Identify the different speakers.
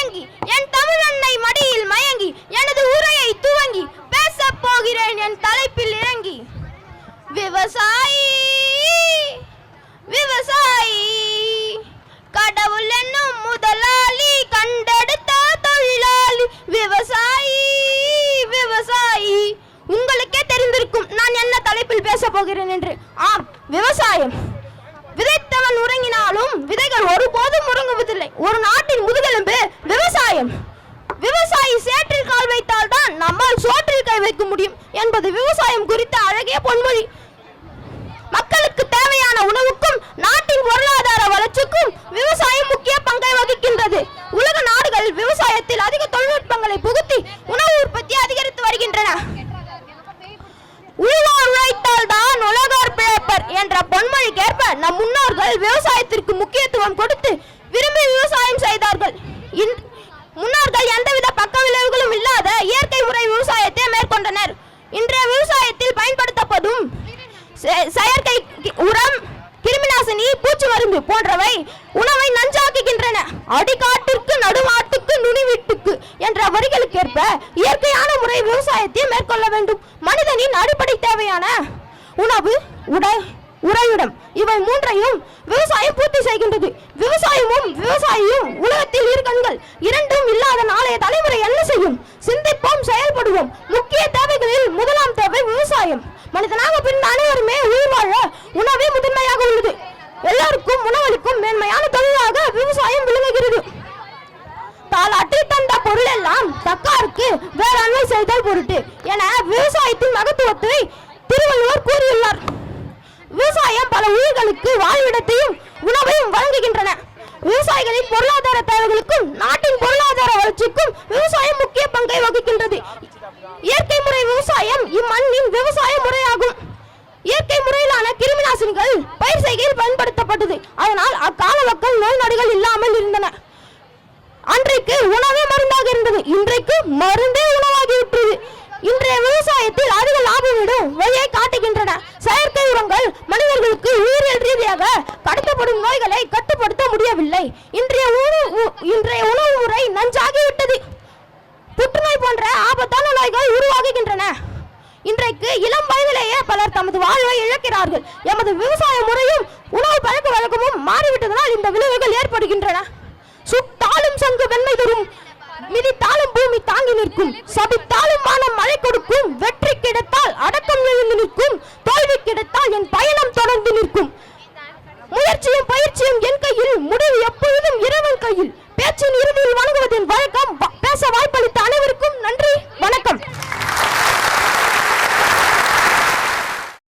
Speaker 1: தயங்கி என் தமிழன்னை மடியில் மயங்கி எனது உரையை துவங்கி பேசப் போகிறேன் என் தலைப்பில் இறங்கி. விவசாயி விவசாயி கடவுள் என்னும் முதலாளி கண்டெடுத்த தொழிலாளி. விவசாயி விவசாயி உங்களுக்கே தெரிந்திருக்கும் நான் என்ன தலைப்பில் பேச போகிறேன் என்று. ஆம், விவசாயம். விதைத்தவன் உறங்கினாலும் விதைகள் ஒருபோதும் உறங்குவதில்லை. ஒரு நாட்டின் முதுகெலும்பு விவசாயம். விவசாயி சேற்றில் கால் வைத்தால் தான் நம்மால் சோற்றில் கை வைக்க முடியும் என்பது விவசாயம் குறித்த அழகிய பொன்மொழி. மக்களுக்கு தேவையான உணவுக்கும் நாட்டின் பொருளாதார வளர்ச்சிக்கும் விவசாயம் முக்கிய பங்கை வகிக்கின்றது. உலக நாடுகள் விவசாயத்தில் அதிக தொழில்நுட்பங்களை புகுத்தி உணவு உற்பத்தி அதிகரித்து வருகின்றன. உழுவார் உழைத்தால் தான் உலகார் பிழைப்பர் என்ற பொன்மொழிக்கேற்ப நம் முன்னோர்கள் விவசாயத்திற்கு முக்கியத்துவம் கொடுத்து விரும்பி விவசாயம் செய்தார்கள். முன்னோர்கள் எந்தவித பக்க விளைவுகளும் இல்லாத இயற்கை முறை விவசாயத்தை மேற்கொண்டனர். இன்றைய விவசாயத்தில் பயன்படுத்தப்படும் செயற்கை உரம், கிருமிநாசினி, பூச்சி மருந்து போன்றவை உணவை நஞ்சாக்குகின்றன. அடிகாட்டிற்கு நடுவாட்டுக்கு நுனிவீட்டுக்கு என்ற வரிகளுக்கேற்ப இயற்கையான முறை விவசாயத்தை மேற்கொள்ள வேண்டும். மனிதனின் அடிப்படை தேவையான உணவு, உறைவிடம் இவை மூன்றையும் விவசாயம் பூர்த்தி செய்கின்றது. விவசாயமும் விவசாயியும் உலகத்தில் இரு கண்கள். இரண்டும் இல்லாத நாளைய தலைமுறை என்ன செய்யும்? சிந்திப்போம், செயல்படுவோம். முக்கிய தேவைகளில் முதலாம் தேவை விவசாயம். மனிதனாக பிறந்த அனைவருமே உயிர் வாழ உணவே முதன்மையாக உள்ளது. எல்லாருக்கும் உணவளிக்கும் மேன்மையான தொழிலாக விவசாயம் விளங்குகிறது. தாலாட்டி தந்த பொருள் எல்லாம் தக்காருக்கு வேளாண்மை செய்தல் பொருட்டு என விவசாயத்தின் மகத்துவத்தை திருவள்ளுவர் கூறியுள்ளார். விவசாயம் பல உயிர்களுக்கு வாழ்விடத்தையும் உணவையும் வழங்குகின்றன. விவசாயிகளின் பொருளாதார தேவைகளுக்கும் நாட்டின் பொருளாதார வளர்ச்சிக்கும் விவசாயம் முக்கிய பங்கை வகிக்கின்றது. இயற்கை முறை விவசாயம் இம்மண்ணின் விவசாய முறையாகும். இயற்கை முறையிலான கிருமிநாசினிகள் பயிர் செய்கையில் பயன்படுத்தப்பட்டது. அதனால் அக்கால மக்கள் நோய் நொடிகள் இல்லாமல் இருந்தன. அன்றைக்கு உணவே மருந்தாக இருந்தது, இன்றைக்கு மருந்தே உணவாகிவிட்டது. இன்றைய விவசாயத்தில் அதிக லாபம் விடும் வழியை காட்டுகின்றன. செயற்கை உரங்கள் மனிதர்களுக்கு உயிரியல் ரீதியாக கடத்தப்படும் நோய்களை கட்டுப்படுத்த முடியவில்லை. இன்றைய உணவு முறை நஞ்சாகிவிட்டது. புற்றுநோய் போன்ற ஆபத்தான நோய்கள் உருவாகுகின்றன. இன்றைக்கு இளம் வயதிலேயே பலர் தமது வாழ்வை இழக்கிறார்கள். எமது விவசாய முறையும் உணவு பழக்க வழக்கமும் மாறிவிட்டதனால் இந்த விளைவுகள் ஏற்படுகின்றன. சுட்டாலும் சங்கு வெண்மை தரும், மிதித்தாலும் பூமி தாங்கி நிற்கும், சபித்தாலும் வானம் மழை கொடுக்கும், வெற்றி கிடைத்தால் அடக்கம் எழுந்து நிற்கும், தோல்வி கிடைத்தால் என் பயணம் தொடர்ந்து நிற்கும். முயற்சியும் பயிற்சியும் என் கையில், முடிவு எப்பொழுதும் இறைவன் கையில். பேச்சின் இறுதியில் வணங்குவதின் வழக்கம்